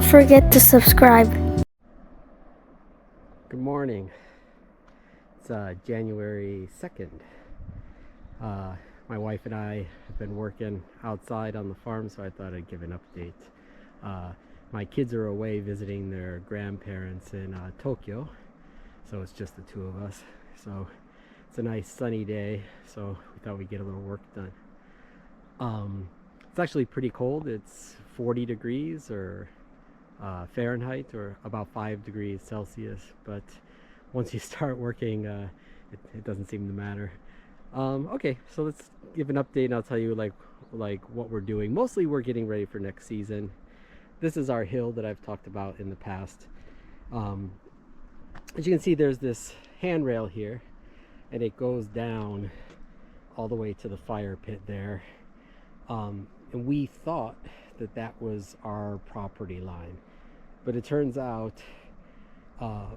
forget to subscribe. Good morning. It's January 2nd. My wife and I have been working outside on the farm, so I thought I'd give an update. My kids are away visiting their grandparents in Tokyo, so it's just the two of us. So it's a nice sunny day, so we thought we'd get a little work done. It's actually pretty cold. It's 40 degrees or Fahrenheit, or about 5 degrees Celsius, but once you start working, it doesn't seem to matter. Okay, so let's give an update and I'll tell you like what we're doing. Mostly we're getting ready for next season. This is our hill that I've talked about in the past. As you can see, there's this handrail here and it goes down all the way to the fire pit there. And we thought that was our property line, but it turns out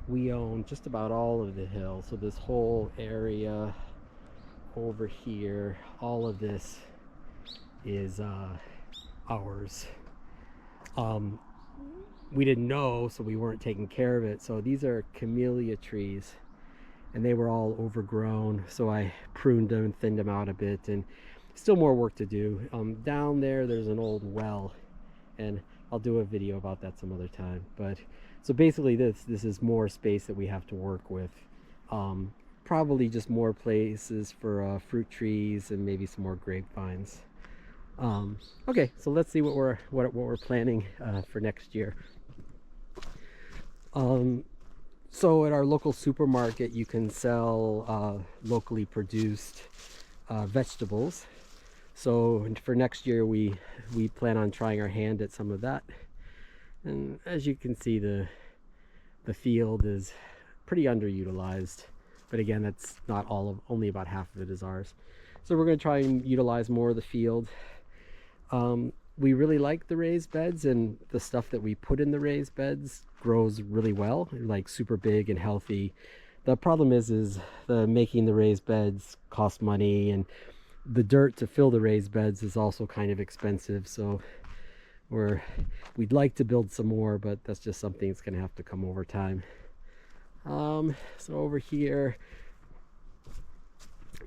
we own just about all of the hill. So this whole area over here, all of this is ours. We didn't know, so we weren't taking care of it. So these are camellia trees and they were all overgrown, so I pruned them and thinned them out a bit, and still more work to do. Down there's an old well, and I'll do a video about that some other time. But so basically this is more space that we have to work with. Probably just more places for fruit trees and maybe some more grapevines. Okay, so let's see what we're planning for next year. So at our local supermarket you can sell locally produced vegetables. So for next year we plan on trying our hand at some of that. And as you can see, the field is pretty underutilized, but again, that's not all of, only about half of it is ours. So we're going to try and utilize more of the field. We really like the raised beds, and the stuff that we put in the raised beds grows really well, like super big and healthy. The problem is the making the raised beds costs money, and the dirt to fill the raised beds is also kind of expensive. So we'd like to build some more, but that's just something that's going to have to come over time. So over here,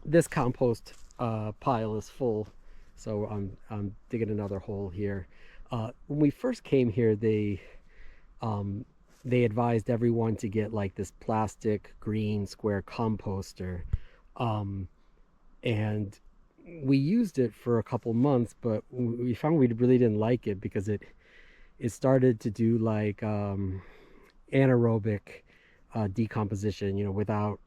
this compost pile is full, so I'm digging another hole here. When we first came here, they advised everyone to get like this plastic green square composter, and we used it for a couple months, but we found we really didn't like it because it started to do like anaerobic decomposition, you know, without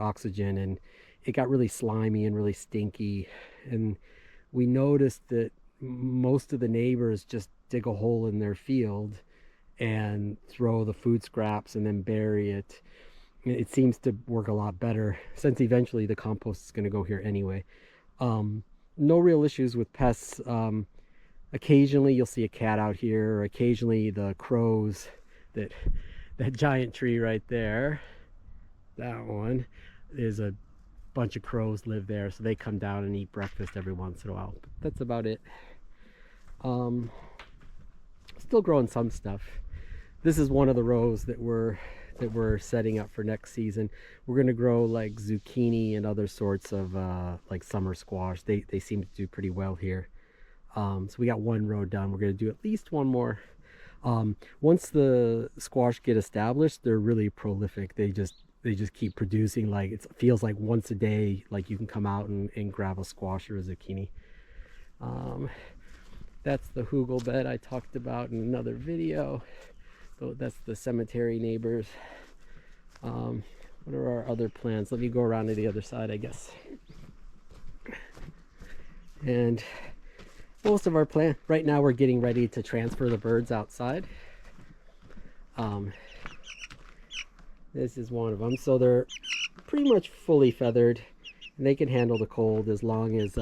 oxygen, and it got really slimy and really stinky. And we noticed that most of the neighbors just dig a hole in their field and throw the food scraps and then bury it. It seems to work a lot better, since eventually the compost is going to go here anyway. No real issues with pests. Occasionally you'll see a cat out here, or occasionally the crows. That giant tree right there, that one, is a bunch of crows live there, so they come down and eat breakfast every once in a while. But that's about it. Still growing some stuff. This is one of the rows that we're setting up for next season. We're going to grow like zucchini and other sorts of like summer squash. They seem to do pretty well here. So we got one row done. We're going to do at least one more. Once the squash get established, they're really prolific. They just keep producing. Like, it feels like once a day, like you can come out and grab a squash or a zucchini. That's the hugel bed I talked about in another video. So that's the cemetery neighbors. What are our other plans? Let me go around to the other side, I guess. And most of our plan right now, we're getting ready to transfer the birds outside. This is one of them. So they're pretty much fully feathered, and they can handle the cold as long as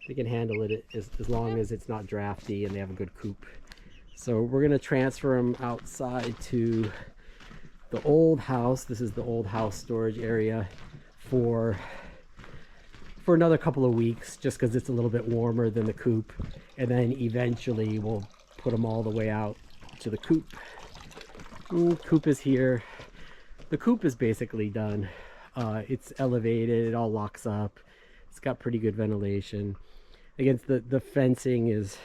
they can handle it as long as it's not drafty and they have a good coop. So we're going to transfer them outside to the old house. This is the old house storage area for another couple of weeks, just because it's a little bit warmer than the coop. And then eventually we'll put them all the way out to the coop. Coop is here. The coop is basically done. It's elevated, it all locks up. It's got pretty good ventilation. Against the fencing is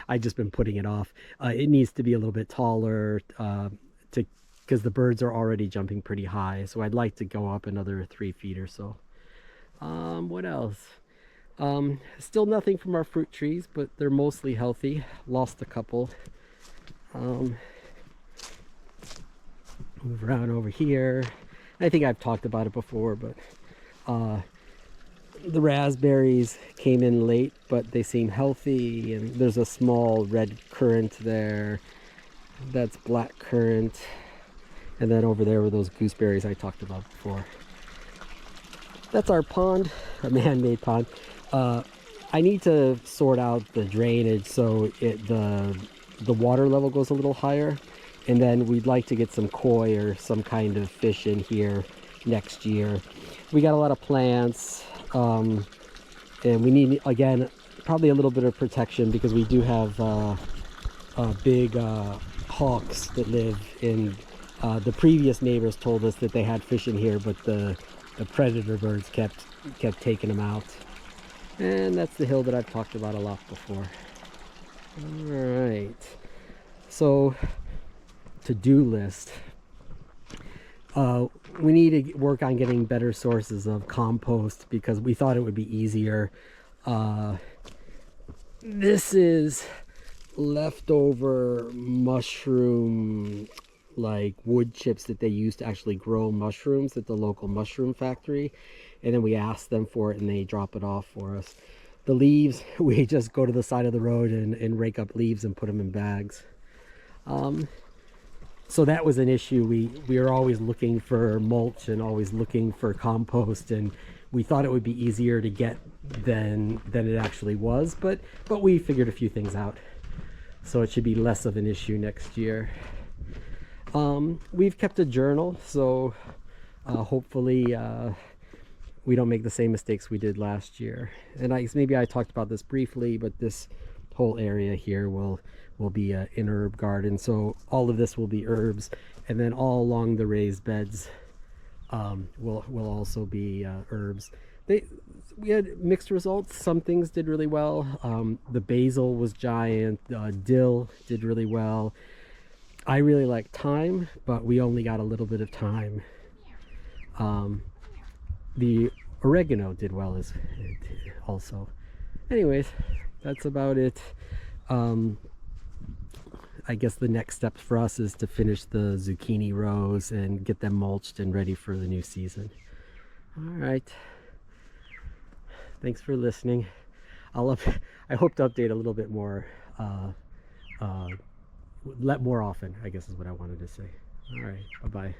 I've just been putting it off. It needs to be a little bit taller because the birds are already jumping pretty high. So I'd like to go up another 3 feet or so. What else? Still nothing from our fruit trees, but they're mostly healthy. Lost a couple. Move around over here. I think I've talked about it before, but the raspberries came in late, but they seem healthy, and there's a small red currant there. That's black currant. And then over there were those gooseberries I talked about before. That's our pond, a man-made pond. I need to sort out the drainage so the water level goes a little higher, and then we'd like to get some koi or some kind of fish in here next year. We got a lot of plants, and we need, again, probably a little bit of protection because we do have big hawks that live in. The previous neighbors told us that they had fish in here, but the predator birds kept taking them out. And that's the hill that I've talked about a lot before. All right, so to-do list. We need to work on getting better sources of compost because we thought it would be easier. This is leftover mushroom, like wood chips that they use to actually grow mushrooms at the local mushroom factory, and then we ask them for it and they drop it off for us. The leaves, we just go to the side of the road and rake up leaves and put them in bags. So that was an issue. We were always looking for mulch and always looking for compost, and we thought it would be easier to get than it actually was, but we figured a few things out, so it should be less of an issue next year. We've kept a journal, so hopefully we don't make the same mistakes we did last year. And maybe I talked about this briefly, but this whole area here will be an herb garden, so all of this will be herbs, and then all along the raised beds will also be herbs. We had mixed results. Some things did really well. The basil was giant. Dill did really well. I really like thyme, but we only got a little bit of thyme. The oregano did well as also. Anyways, that's about it. I guess the next step for us is to finish the zucchini rows and get them mulched and ready for the new season. All right. Thanks for listening. I hope to update a little bit more, more often, I guess is what I wanted to say. All right. Bye-bye.